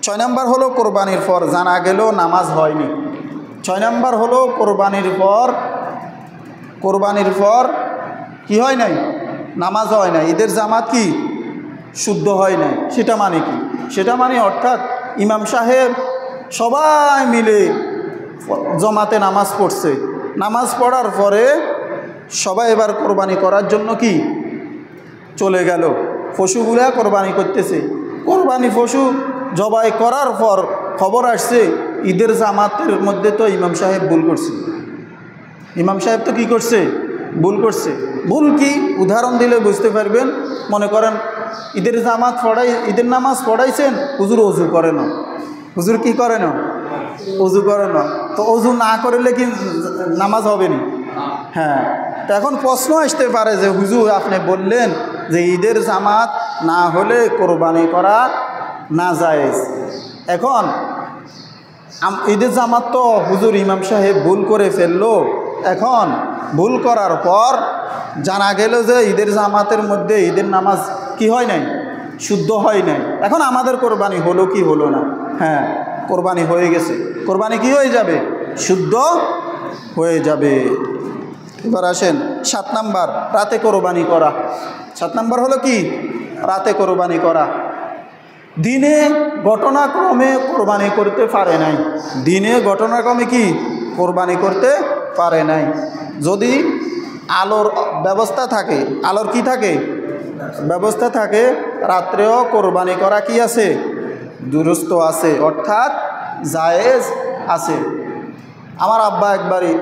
6 number হলো কোরবানির পর জানা গেল নামাজ হয়নি। 6 নাম্বার হলো কোরবানির পর কি হয় নাই? নামাজ হয় নাই। ঈদের জামাত কি শুদ্ধ হয় নাই। সেটা মানে কি? সেটা মানে অর্থাৎ ইমাম সাহেব সবাই মিলে জমাতে নামাজ পড়ছে, নামাজ পড়ার পরে সবাই এবার কোরবানি করার জন্য কি চলে গেল, পশুগুলা কোরবানি করতেছে। কোরবানি পশু জবাই করার পর খবর আসছে ঈদের জামাতের মধ্যে তো ইমাম সাহেব ভুল করছে। ইমাম সাহেব তো কি করছে? ভুল করছে। ভুল কি? উদাহরণ দিলে বুঝতে পারবেন। মনে করেন ঈদের নামাজ পড়াইছেন, হুজুর অজু করে না। হুজুর কি করে না? অজু করে না। তো অজু না করলে কি নামাজ হবে না? হ্যাঁ। তো এখন প্রশ্ন আসতে পারে যে হুজুর আপনি বললেন যে ঈদের জামাত না হলে কোরবানি করা না জায়েজ। এখন ঈদের জামাত তো হুজুর ইমাম সাহেব ভুল করে ফেললো। এখন ভুল করার পর জানা গেল যে ঈদের জামাতের মধ্যে ঈদের নামাজ কি হয় নাই? শুদ্ধ হয় নাই। এখন আমাদের কোরবানি হলো কি হলো না? হ্যাঁ, কোরবানি হয়ে গেছে। কোরবানি কি হয়ে যাবে? শুদ্ধ হয়ে যাবে। এবার আসেন 7 নাম্বার, রাতে কোরবানি করা। 7 নাম্বার হলো কি? রাতে কোরবানি করা। দিনে ঘটনাক্রমে কোরবানি করতে পারে নাই। দিনে ঘটনাক্রমে কি কোরবানি করতে পারে নাই। যদি আলোর ব্যবস্থা থাকে, আলোর কি থাকে? ব্যবস্থা থাকে, রাত্রেও কোরবানি করা কি আছে? দুরুস্ত আছে, অর্থাৎ জায়েজ আছে। আমার আব্বা একবারই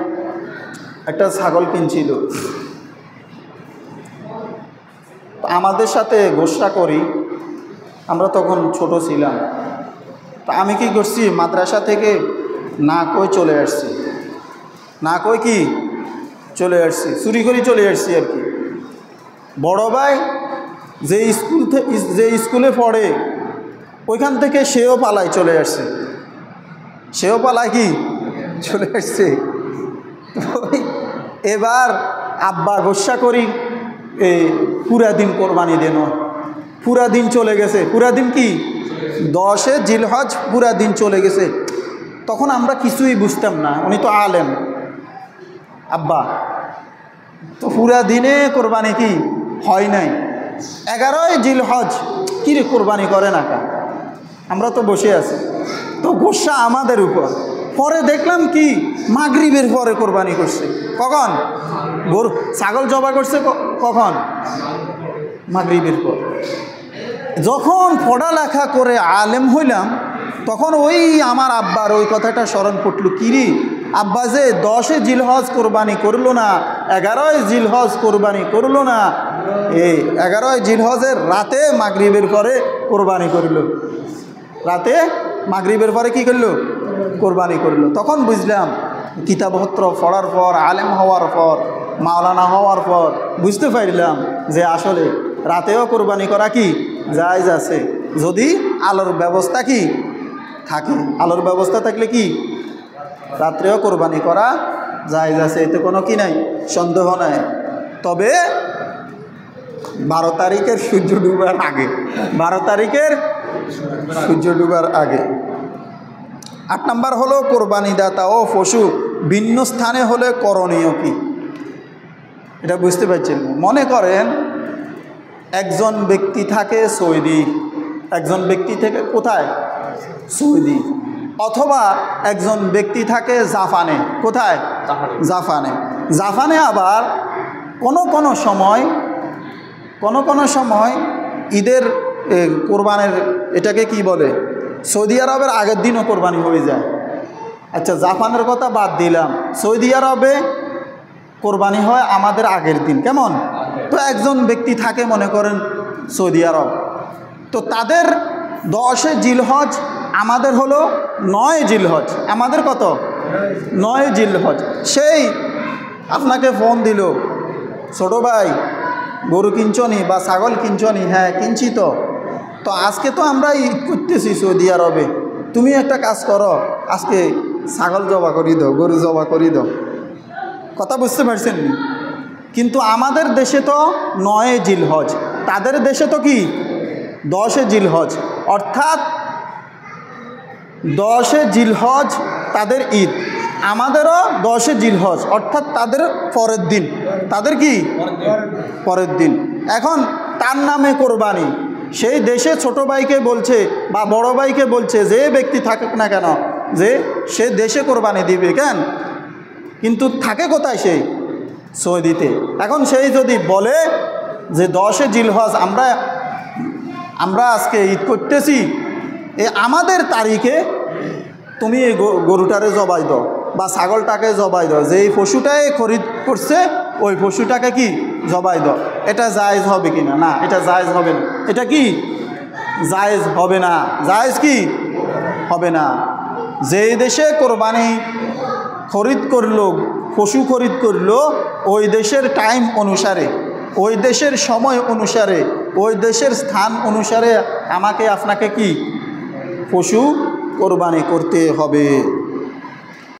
একটা ছাগল কিনছিল। আমাদের সাথে গোসা করি, আমরা তখন ছোট ছিলাম। তা আমি কি করছি, মাদ্রাসা থেকে না কই চলে আসছি। না কই কি চলে আসছি, চুরি করে চলে আসছি আর কি। বড় ভাই যে স্কুলে পড়ে ওইখান থেকে সেও পালায় চলে আসছে। সেও পালায় কি চলে আসছে। এবার আব্বা গোসা করি পুরা দিন কোরবানি দেন। পুরা দিন চলে গেছে। পুরা দিন কি 10 জিলহজ পুরা দিন চলে গেছে। তখন আমরা কিছুই বুঝতাম না। উনি তো আলেম আব্বা, তো পুরা দিনে কোরবানি কি হয় নাই। 11 জিলহজ কি রে কোরবানি করে না কা? আমরা তো বসে আছি, তো গোসা আমাদের উপর। পরে দেখলাম কি মাগরিবের পরে কোরবানি করছে। কখন? গরু ছাগল জবা করছে কখন? মাগরিবের পর। যখন পড়ালেখা করে আলেম হইলাম তখন ওই আমার আব্বার ওই কথাটা স্মরণ পড়ল। কিরি আব্বা যে 10 জিলহজ কোরবানি করলো না, 11 জিলহজ কোরবানি করলো না, এই 11 জিলহজের রাতে মাগরিবের পরে কোরবানি করলো। রাতে মাগরিবের পরে কি করলো? কোরবানি করলো। তখন বুঝলাম কিতাবপত্র পড়ার পর, আলেম হওয়ার পর, মাওলানা হওয়ার পর বুঝতে পারলাম যে আসলে রাতেও কোরবানি করা কি জায়েজ আছে, যদি আলোর ব্যবস্থা কি থাকে। আলোর ব্যবস্থা থাকলে কি রাত্রেও কোরবানি করা জায়েজ আছে, এতে কোনো কি নাই, সন্দেহ নাই। তবে 12 তারিখের সূর্য ডুবার আগে, 12 তারিখের সূর্য ডুবার আগে। 8 নাম্বার হলো কোরবানিদাতা ও পশু ভিন্ন স্থানে হলে করণীয় কি? এটা বুঝতে পারছেন? মনে করেন একজন ব্যক্তি থাকে সৌদি, একজন ব্যক্তি থেকে কোথায়? সৌদি। অথবা একজন ব্যক্তি থাকে জাপানে। কোথায়? জাপানে। জাপানে আবার কোনো সময় ঈদের কোরবানের এটাকে কি বলে, সৌদি আরবের আগের দিনও কোরবানি হয়ে যায়। আচ্ছা, জাপানের কথা বাদ দিলাম, সৌদি আরবে কোরবানি হয় আমাদের আগের দিন। কেমন? তো একজন ব্যক্তি থাকে মনে করেন সৌদি আরব, তো তাদের 10 জিলহজ, আমাদের হলো 9 জিলহজ। আমাদের কত? 9 জিলহজ। সেই আপনাকে ফোন দিল, ছোট ভাই গরু কিনছনি বা ছাগল কিনছনি? হ্যাঁ কিনছি। তো আজকে তো আমরা ঈদ করতেছি সৌদি আরবে, তুমি একটা কাজ করো, আজকে ছাগল জবা করি দাও, গরু জবা করি দাও। কথা বুঝতে পারছেন? কিন্তু আমাদের দেশে তো 9 জিলহজ, তাদের দেশে তো কি 10 জিলহজ। অর্থাৎ 10 জিলহজ তাদের ঈদ, আমাদেরও 10 জিলহজ, অর্থাৎ তাদের পরের দিন। তাদের কি পরের দিন। এখন তার নামে কোরবানি, সেই দেশে ছোট ভাইকে বলছে বা বড় ভাইকে বলছে, যে ব্যক্তি থাকুক না কেন, যে সে দেশে কোরবানি দিবে কেন, কিন্তু থাকে কোথায় সে? সৌদিতে। এখন সেই যদি বলে যে 10 জিলহজ আমরা আজকে ঈদ করতেছি, আমাদের তারিখে তুমি এই গরুটারে জবাই দাও বা ছাগলটাকে জবাই দাও, যে এই পশুটাই খরিদ করছে ওই পশুটাকে কি জবাই দাও, এটা জায়েজ হবে কি না? না, এটা জায়েজ হবে না। এটা কি জায়েজ হবে না? জায়েজ কি হবে না? যেই দেশে কোরবানি খরিদ করলো, পশু খরিদ করলো, ওই দেশের টাইম অনুসারে, ওই দেশের সময় অনুসারে, ওই দেশের স্থান অনুসারে আমাকে আপনাকে কি পশু কোরবানি করতে হবে।